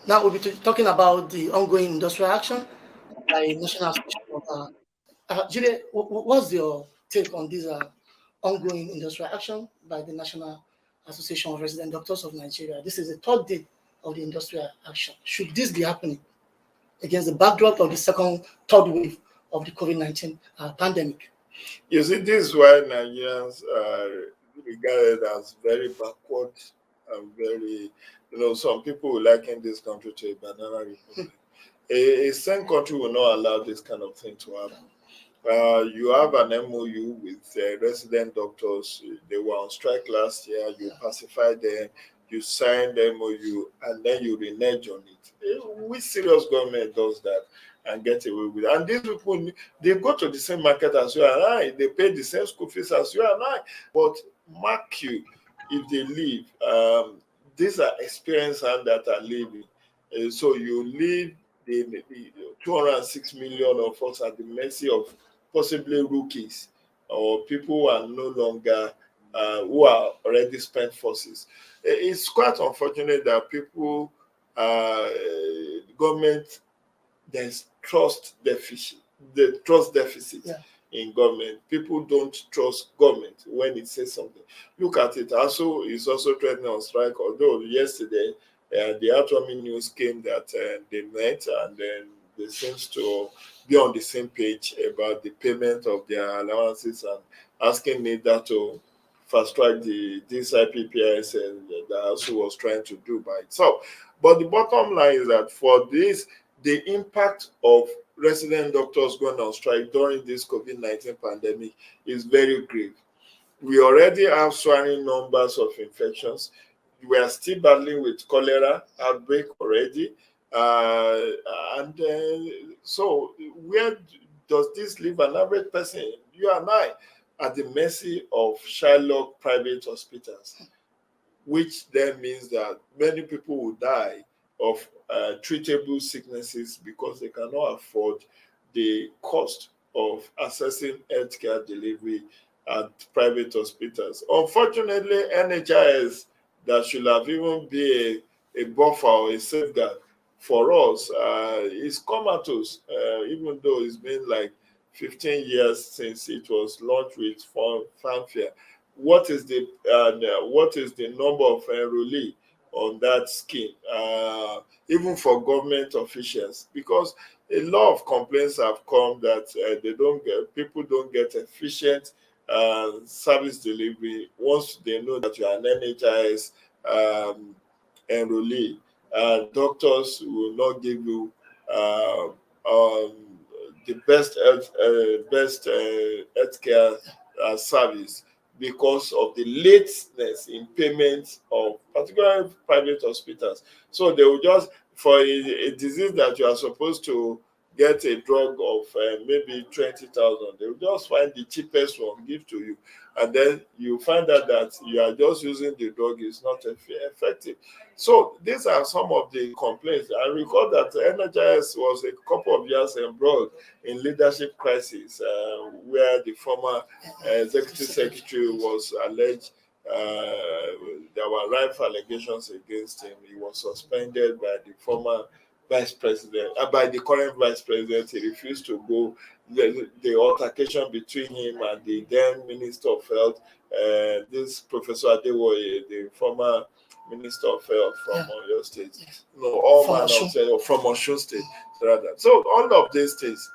Now we'll be talking about the ongoing industrial action by National Association of Jide, what's your take on this ongoing industrial action by the National Association of Resident Doctors of Nigeria? This is the third day of the industrial action. Should this be happening against the backdrop of the third wave of the COVID-19 pandemic? You see, this is why Nigerians are regarded as very backward and very, some people will liken this country to a banana republic. A same country will not allow this kind of thing to happen. You have an MOU with resident doctors. They were on strike last year. You pacified them. You signed the MOU, and then you renege on it. Which serious government does that and get away with it? And these people, they go to the same market as you and I. They pay the same school fees as you and I. But mark you, if they leave, these are experienced hands that are leaving. So you leave the 206 million of us at the mercy of possibly rookies or people who are no longer, who are already spent forces. It's quite unfortunate that people, government, there's trust deficit. The trust deficit in government. People don't trust government when it says something. Look at it. Also, it's also threatening on strike. Although yesterday, the Atomy news came that they met and then they seems to be on the same page about the payment of their allowances and asking NIDA to fast track this IPPIS that also was trying to do by itself. But the bottom line is that for this, the impact of resident doctors going on strike during this COVID-19 pandemic is very grave. We already have soaring numbers of infections. We are still battling with cholera outbreak already. So where does this leave an average person, you and I, at the mercy of Shylock private hospitals, which then means that many people will die of treatable sicknesses because they cannot afford the cost of accessing healthcare delivery at private hospitals. Unfortunately, NHIS, that should have even been a buffer or a safeguard for us, is comatose, even though it's been like 15 years since it was launched with fanfare. What is the number of enrollees on that scheme, even for government officials? Because a lot of complaints have come that people don't get efficient service delivery once they know that you are an NHIS enrollee. Doctors will not give you the best healthcare service because of the lateness in payment of particularly private hospitals. So they will just, for a disease that you are supposed to get a drug of maybe 20,000, they will just find the cheapest one, give to you. And then you find out that you are just using the drug is not effective. So these are some of the complaints. I recall that NHIS was a couple of years embroiled in leadership crisis, where the former executive secretary was alleged there were rife allegations against him. He was suspended by the former vice president, by the current vice president. He refused to go. The altercation between him and the then Minister of Health, this Professor Adewoye, the former Minister of Health from Oyo State, from Osun State, rather. So all of these things,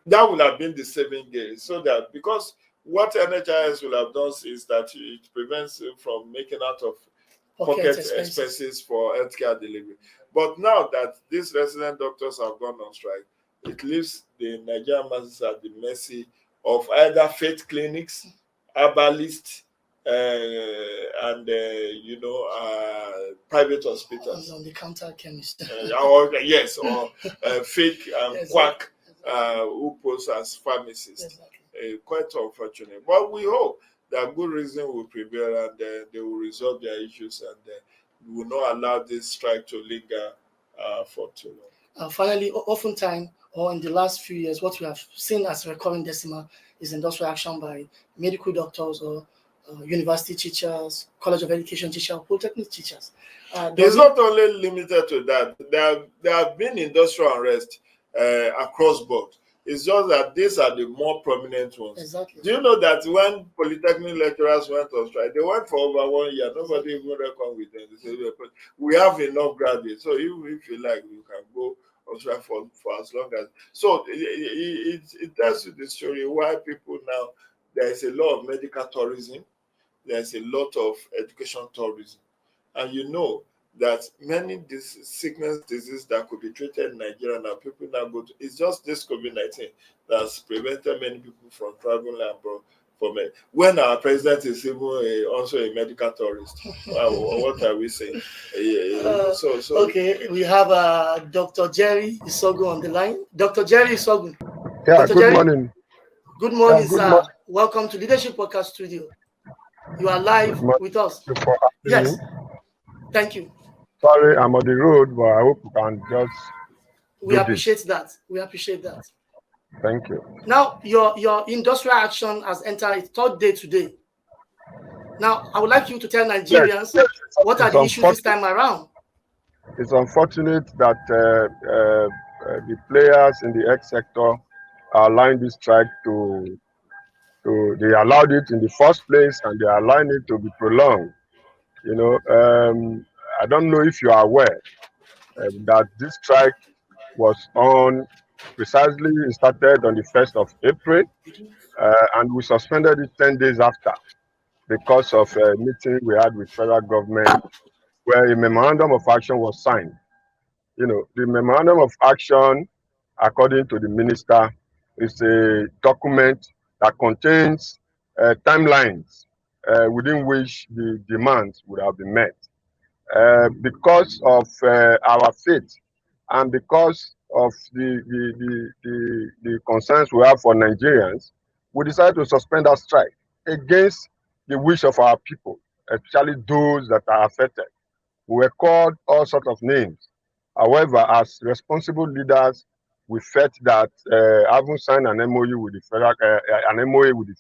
that would have been the saving grace. So that, because what NHIS will have done is that it prevents him from making out of pocket expenses for healthcare delivery. But now that these resident doctors have gone on strike, it leaves the Nigerian masses at the mercy of either faith clinics, herbalists, and private hospitals. On the counter chemist. or fake quack who pose as pharmacists. Exactly. Quite unfortunate. But we hope that good reason will prevail and they will resolve their issues and we will not allow this strike to linger for too long. Finally, oftentimes, or in the last few years, what we have seen as recurring decimal is industrial action by medical doctors or university teachers, college of education teachers, polytechnic teachers. It's not only limited to that. There have been industrial unrest across board. It's just that these are the more prominent ones. Exactly. Do you know that when polytechnic lecturers went on strike, they went for over 1 year. Nobody even reckoned with them. They said, we have enough graduates, so if you like, you can go on strike for as long as. So it tells you the story why people now, there is a lot of medical tourism, there is a lot of education tourism. And you know that many sickness disease that could be treated in Nigeria now, people now go to, it's just this COVID-19 that's prevented many people from traveling abroad. When our president is even also a medical tourist, what are we saying? Okay, we have Dr. Jerry Isogun on the line. Dr. Jerry Isogun. Yeah, Dr. good Jerry, morning. good morning, Good sir. morning. Welcome to Leadership Podcast Studio. You are live with us. Thank you for having Yes, me. thank you. Sorry, I'm on the road, but I hope you can just We do appreciate this. that. We appreciate that. Thank you. Now, your industrial action has entered its third day today. Now, I would like you to tell Nigerians what are It's the issues this time around. It's unfortunate that the players in the X sector are allowing this strike they allowed it in the first place and they are allowing it to be prolonged. You know, I don't know if you are aware that this strike was on precisely, it started on the 1st of April and we suspended it 10 days after because of a meeting we had with federal government where a memorandum of action was signed. You know, the memorandum of action, according to the minister, is a document that contains timelines within which the demands would have been met. Because of our faith and because of the concerns we have for Nigerians, we decided to suspend our strike against the wish of our people, especially those that are affected. We were called all sorts of names. However, as responsible leaders, we felt that having signed an MOU with the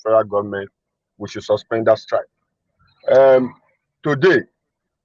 federal government, we should suspend that strike. Today,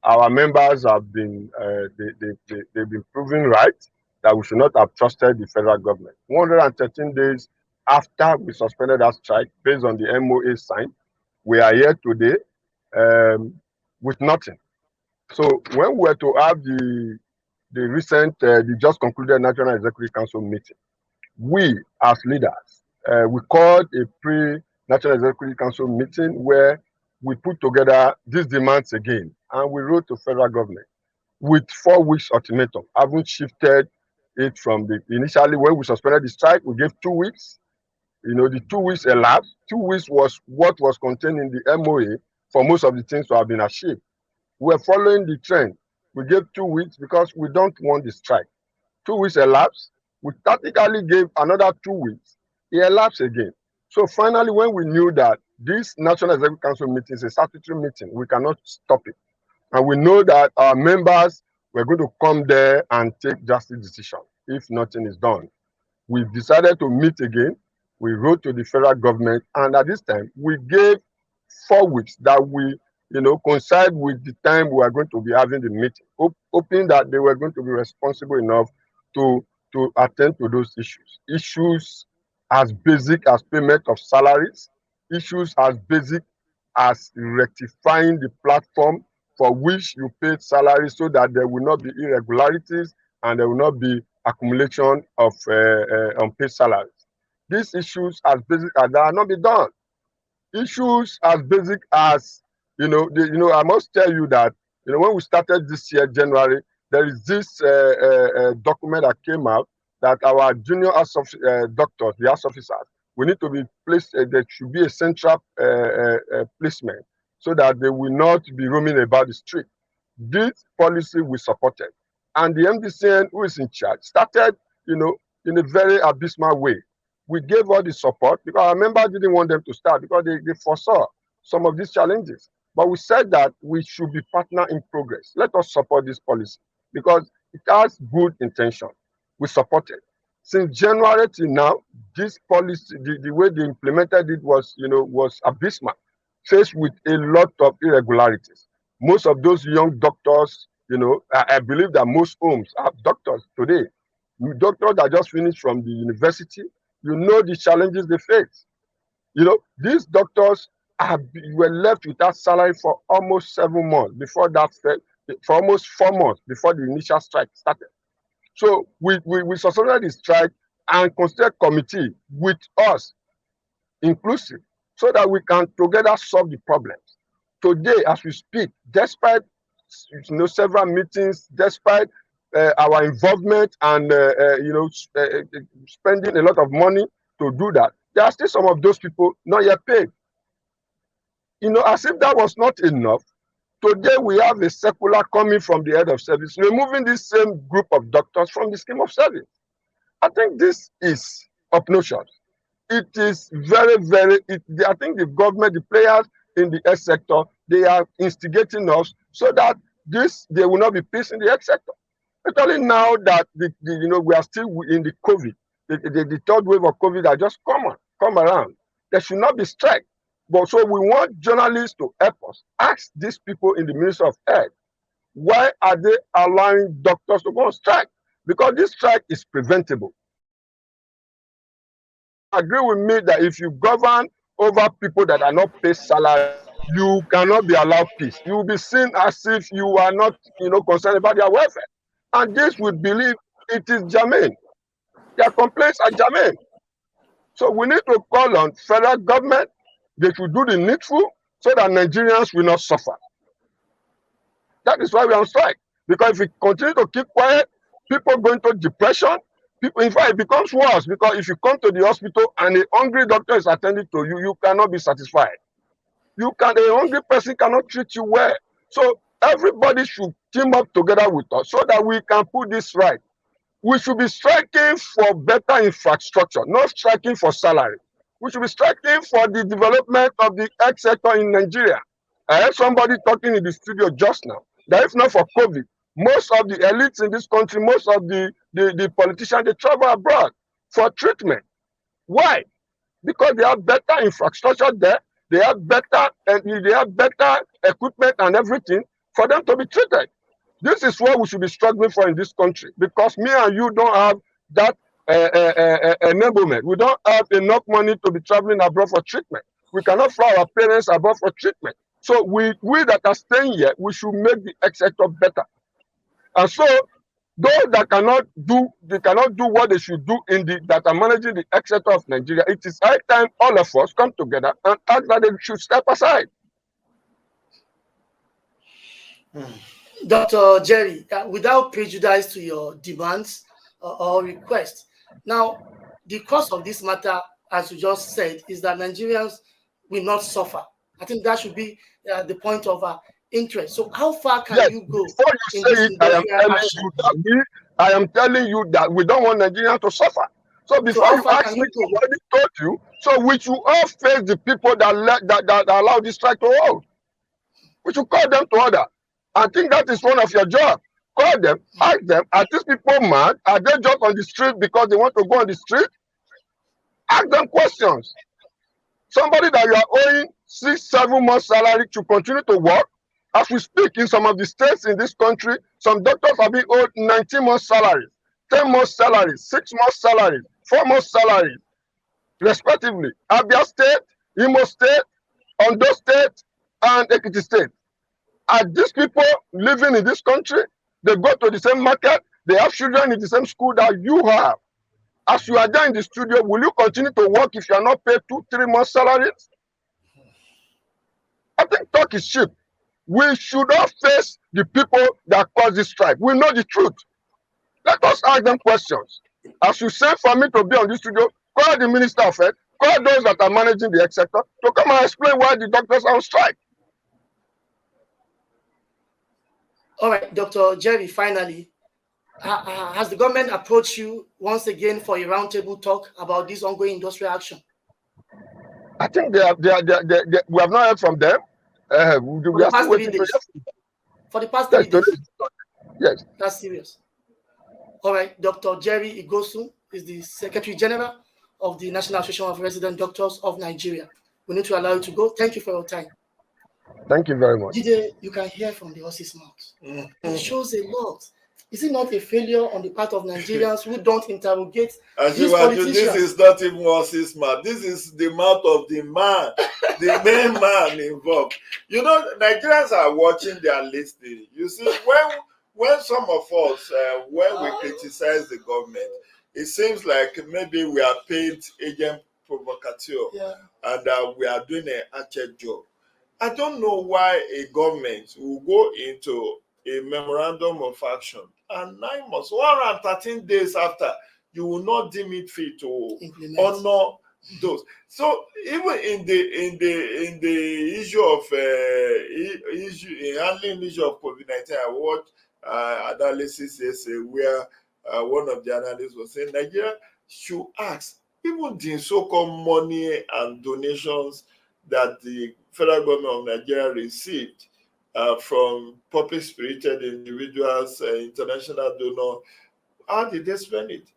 our members have been they've been proven right that we should not have trusted the federal government. 113 days after we suspended that strike, based on the MOA signed, we are here today with nothing. So when we were to have the just concluded National Executive Council meeting, we as leaders, we called a pre-National Executive Council meeting where we put together these demands again, and we wrote to federal government with 4 weeks ultimatum, having shifted it from the initially when we suspended the strike, we gave 2 weeks. You know, the 2 weeks elapsed. 2 weeks was what was contained in the MOA for most of the things to have been achieved. We're following the trend. We gave 2 weeks because we don't want the strike. 2 weeks elapsed. We tactically gave another 2 weeks. It elapsed again. So finally, when we knew that this National Executive Council meeting is a statutory meeting, we cannot stop it. And we know that our members were going to come there and take drastic decision if nothing is done. We decided to meet again. We wrote to the federal government, and at this time, we gave 4 weeks that we coincide with the time we are going to be having the meeting, hoping that they were going to be responsible enough to attend to those issues. Issues as basic as payment of salaries, issues as basic as rectifying the platform for which you paid salaries so that there will not be irregularities and there will not be accumulation of unpaid salaries. These issues as basic as that are not be done. Issues as basic as I must tell you that when we started this year January, there is this document that came out that our junior doctors, the house officers, we need to be placed. There should be a central placement so that they will not be roaming about the street. This policy we supported, and the MDCN, who is in charge, started in a very abysmal way. We gave all the support because our members didn't want them to start because they foresaw some of these challenges. But we said that we should be partner in progress. Let us support this policy because it has good intention. We support it. Since January till now, this policy, the way they implemented it was abysmal. faced with a lot of irregularities. Most of those young doctors, I believe that most homes have doctors today. Doctors that just finished from the university, the challenges they face. These doctors were left without salary for almost 7 months before that, for almost 4 months before the initial strike started. So we suspended the strike and constituted a committee with us inclusive so that we can together solve the problems. Today, as we speak, despite several meetings, despite our involvement and spending a lot of money to do that, there are still some of those people not yet paid. As if that was not enough, today we have a circular coming from the head of service, removing this same group of doctors from the scheme of service. I think this is obnoxious. It is very, very, I think the government, the players in the health sector, they are instigating us so that there will not be peace in the health sector. Especially now that we are still in the COVID, the third wave of COVID that just come around. There should not be strike. But so we want journalists to help us. Ask these people in the Ministry of Health, why are they allowing doctors to go on strike? Because this strike is preventable. Agree with me that if you govern over people that are not paid salary, you cannot be allowed peace. You will be seen as if you are not, concerned about their welfare. And this we believe it is germane. Their complaints are germane. So we need to call on federal government. They should do the needful so that Nigerians will not suffer. That is why we are on strike. Because if we continue to keep quiet, people go into depression. People, in fact, it becomes worse because if you come to the hospital and a hungry doctor is attending to you, you cannot be satisfied. A hungry person cannot treat you well. So everybody should team up together with us so that we can put this right. We should be striking for better infrastructure, not striking for salary. We should be striking for the development of the health sector in Nigeria. I heard somebody talking in the studio just now that if not for COVID, most of the elites in this country, most of the politicians, they travel abroad for treatment. Why? Because they have better infrastructure there, they have better equipment and everything for them to be treated. This is what we should be struggling for in this country, because me and you don't have that enablement. We don't have enough money to be traveling abroad for treatment. We cannot fly our parents abroad for treatment. So we that are staying here, we should make the health sector better. And so those that cannot do what they should do that are managing the health sector of Nigeria, it is high time all of us come together and ask that they should step aside. Dr. Jerry, without prejudice to your demands or requests, now the cause of this matter, as you just said, is that Nigerians will not suffer. I think that should be the point of interest. So how far can you go? Before you say it, I am telling you that we don't want Nigerians to suffer. So before you ask me, I already told you. So we should all face the people that allow this strike to hold. We should call them to order. I think that is one of your jobs. Call them, ask them, are these people mad? Are they just on the street because they want to go on the street? Ask them questions. Somebody that you are owing 6-7 months salary to continue to work. As we speak, in some of the states in this country, some doctors are being owed 19 months salaries, 10 months salaries, 6 months salaries, 4 months salaries, respectively. Abia State, Imo State, Ondo State, and Ekiti State. Are these people living in this country? They go to the same market, they have children in the same school that you have. As you are there in the studio, will you continue to work if you are not paid 2-3 months salaries? I think talk is cheap. We should not face the people that cause this strike. We know the truth. Let us ask them questions. As you say for me to be on this studio, call the Minister of Health, call those that are managing the health sector to come and explain why the doctors are on strike. All right, Dr. Jerry, finally, has the government approached you once again for a roundtable talk about this ongoing industrial action? I think we have not heard from them. We are still waiting for the past 3 days. Yes. That's serious. All right, Dr. Jerry Igosu is the Secretary General of the National Association of Resident Doctors of Nigeria. We need to allow you to go. Thank you for your time. Thank you very much. Jide, you can hear from the horse's mouth. It shows a lot. Is it not a failure on the part of Nigerians who don't interrogate these politicians? This is not even horse's mouth. This is the mouth of the man, the main man involved. You know, Nigerians are watching, they are listening. You see, when some of us, when we criticize the government, it seems like maybe we are paid agent provocateur, and we are doing an hatchet job. I don't know why a government will go into a memorandum of action and 9 months, 113 days after, you will not deem it fit to honor those. So even in the issue of handling issue of COVID-19, I watched analysis yesterday where one of the analysts was saying Nigeria should ask even the so-called money and donations that the federal government of Nigeria received from public-spirited individuals, international donors, how did they spend it?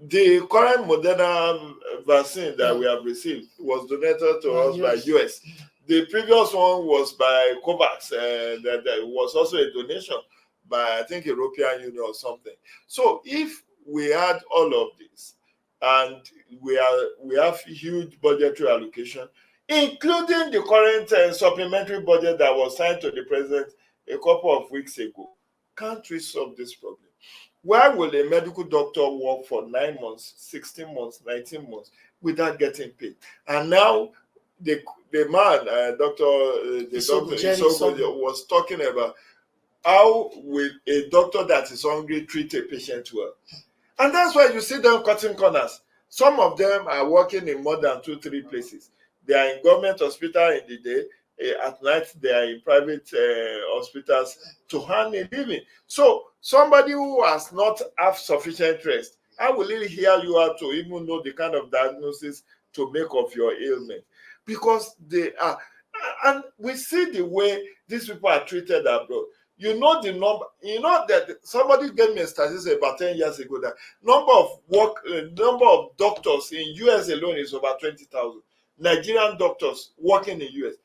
The current Moderna vaccine that we have received was donated to us by US. The previous one was by COVAX, that was also a donation by, I think, European Union or something. So if we had all of this, and we have huge budgetary allocation, including the current supplementary budget that was signed to the president a couple of weeks ago, can't we solve this problem? Why will a medical doctor work for 9 months, 16 months, 19 months without getting paid? And now the man, Dr. Isogun was talking about how will a doctor that is hungry treat a patient well? And that's why you see them cutting corners. Some of them are working in more than 2-3 places. They are in government hospital in the day. At night, they are in private hospitals to earn a living. So somebody who has not have sufficient rest, how will he hear you out to even know the kind of diagnosis to make of your ailment? Because they are, and we see the way these people are treated abroad. You know the number. You know that somebody gave me a statistic about 10 years ago that number of doctors in US alone is over 20,000. Nigerian doctors working in US,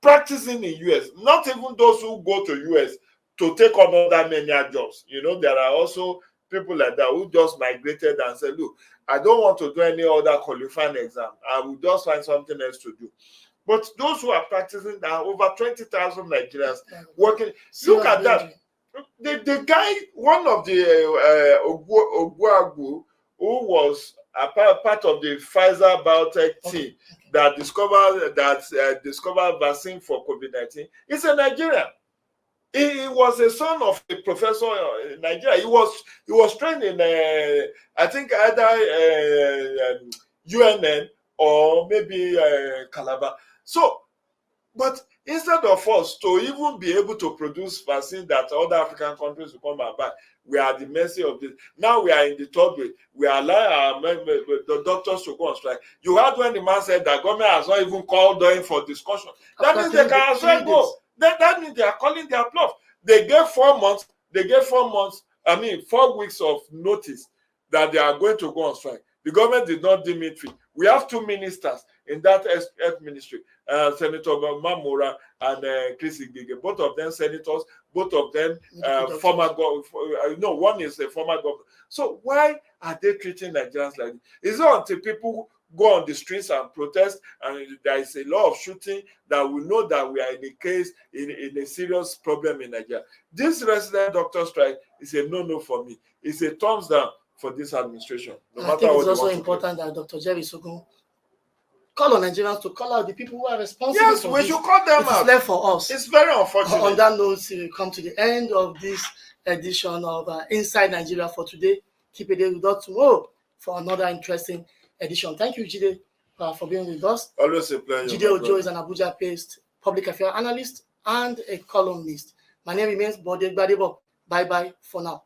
practicing in US. Not even those who go to US to take on other menial jobs. You know, there are also people like that who just migrated and said, "Look, I don't want to do any other qualifying exam. I will just find something else to do." But those who are practicing, there are over 20,000 Nigerians working. Look at that. The guy, one of the Oguagu, who was a part of the Pfizer biotech team that discovered vaccine for COVID-19, is a Nigerian. He was a son of a professor in Nigeria. He was trained in I think either UNN or maybe Calabar. So, but instead of us to even be able to produce vaccine that other African countries will come and buy, we are at the mercy of this. Now we are in the third wave. We allow the doctors to go on strike. You heard when the man said that government has not even called them for discussion. That means they can as well go. That means they are calling their bluff. They gave 4 months. 4 weeks of notice that they are going to go on strike. The government did not deem it fit. We have 2 ministers in that health ministry, Senator Mamora and Chris Igige. Both of them senators, both of them former government. No, one is a former governor. So why are they treating Nigerians like this? Is it until people go on the streets and protest and there is a lot of shooting that we know that we are in a case, in a serious problem in Nigeria? This resident doctor strike is a no-no for me. It's a thumbs down for this administration. No matter I think what it's also important that Dr. Jide Ojo call on Nigerians to call out the people who are responsible. Yes, we should call them out. It's left for us. It's very unfortunate. On that note, we come to the end of this edition of Inside Nigeria for today. Keep it there with us tomorrow for another interesting edition. Thank you, Jide, for being with us. Always a pleasure. Jide Ojo is an Abuja-based public affairs analyst and a columnist. My name remains Bode Gbadebo. Bye-bye for now.